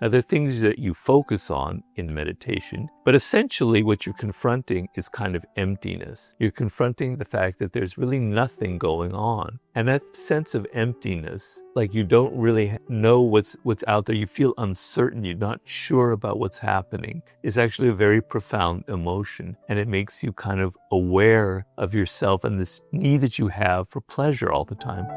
Now, there are things that you focus on in meditation, but essentially what you're confronting is kind of emptiness. You're confronting the fact that there's really nothing going on. And that sense of emptiness, like you don't really know what's out there, you feel uncertain, you're not sure about what's happening, is actually a very profound emotion. And it makes you kind of aware of yourself and this need that you have for pleasure all the time.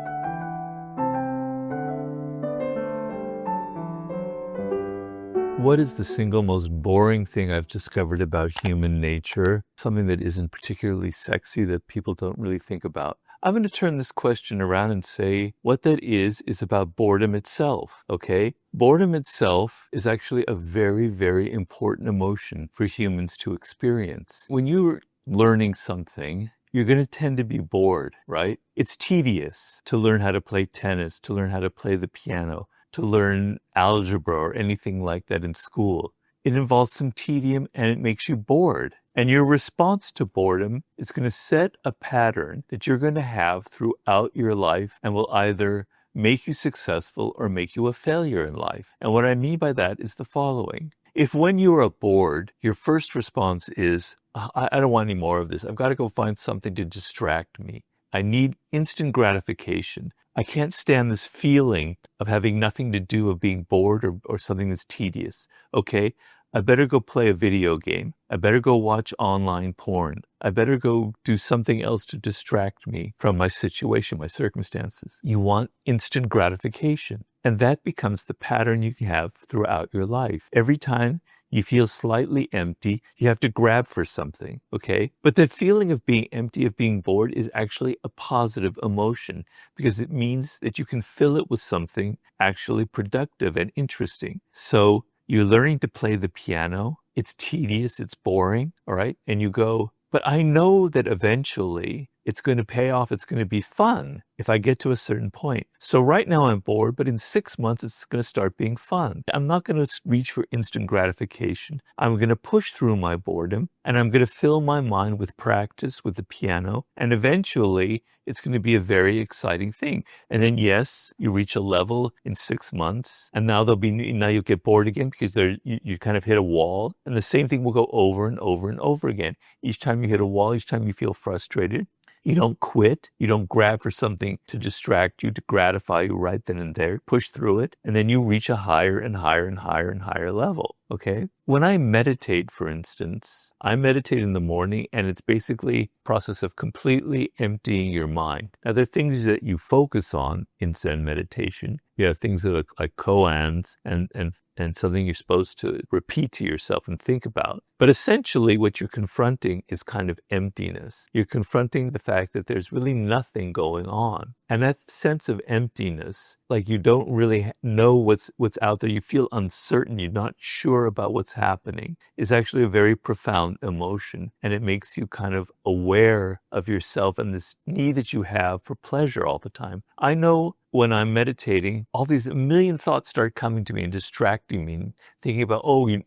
What is the single most boring thing I've discovered about human nature? Something that isn't particularly sexy that people don't really think about. I'm going to turn this question around and say what that is about boredom itself, okay? Boredom itself is actually a very, very important emotion for humans to experience. When you're learning something, you're going to tend to be bored, right? It's tedious to learn how to play tennis, to learn how to play the piano, to learn algebra or anything like that in school. It involves some tedium and it makes you bored. And your response to boredom is going to set a pattern that you're going to have throughout your life and will either make you successful or make you a failure in life. And what I mean by that is the following. If when you are bored, your first response is, I don't want any more of this. I've got to go find something to distract me. I need instant gratification. I can't stand this feeling of having nothing to do, of being bored or something that's tedious. Okay, I better go play a video game. I better go watch online porn. I better go do something else to distract me from my situation, my circumstances. You want instant gratification. And that becomes the pattern you have throughout your life. Every time you feel slightly empty, you have to grab for something, okay? But that feeling of being empty, of being bored, is actually a positive emotion because it means that you can fill it with something actually productive and interesting. So you're learning to play the piano. It's tedious, it's boring, all right? And you go, but I know that eventually it's going to pay off. It's going to be fun if I get to a certain point. So right now I'm bored, but in 6 months, it's going to start being fun. I'm not going to reach for instant gratification. I'm going to push through my boredom and I'm going to fill my mind with practice with the piano. And eventually it's going to be a very exciting thing. And then yes, you reach a level in 6 months and now you'll get bored again because you kind of hit a wall. And the same thing will go over and over and over again. Each time you hit a wall, each time you feel frustrated, you don't quit. You don't grab for something to distract you, to gratify you right then and there. Push through it, and then you reach a higher and higher and higher and higher level, okay? When I meditate, for instance, I meditate in the morning, and it's basically a process of completely emptying your mind. Now, there are things that you focus on in Zen meditation. You have things that are like koans and something you're supposed to repeat to yourself and think about. But essentially what you're confronting is kind of emptiness. You're confronting the fact that there's really nothing going on. And that sense of emptiness, like you don't really know what's out there, you feel uncertain, you're not sure about what's happening, is actually a very profound emotion. And it makes you kind of aware of yourself and this need that you have for pleasure all the time. I know when I'm meditating, all these million thoughts start coming to me and distracting me and thinking about, in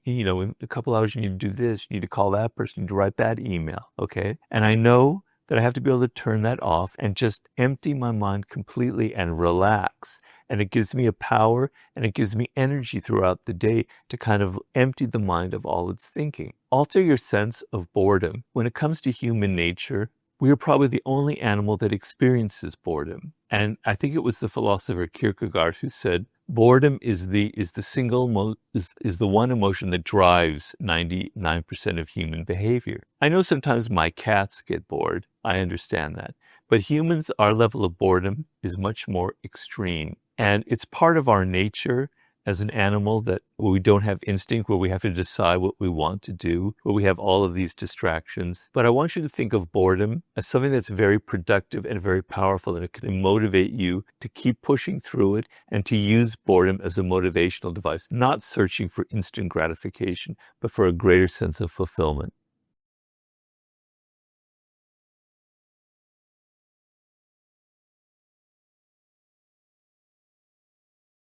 a couple hours you need to do this, you need to call that person, you need to write that email, okay? And I know that I have to be able to turn that off and just empty my mind completely and relax. And it gives me a power and it gives me energy throughout the day to kind of empty the mind of all its thinking. Alter your sense of boredom. When it comes to human nature, we are probably the only animal that experiences boredom. And I think it was the philosopher Kierkegaard who said, boredom is the one emotion that drives 99% of human behavior. I know sometimes my cats get bored. I understand that. But humans, our level of boredom is much more extreme. And it's part of our nature as an animal that where we don't have instinct, where we have to decide what we want to do, where we have all of these distractions. But I want you to think of boredom as something that's very productive and very powerful, and it can motivate you to keep pushing through it and to use boredom as a motivational device, not searching for instant gratification, but for a greater sense of fulfillment.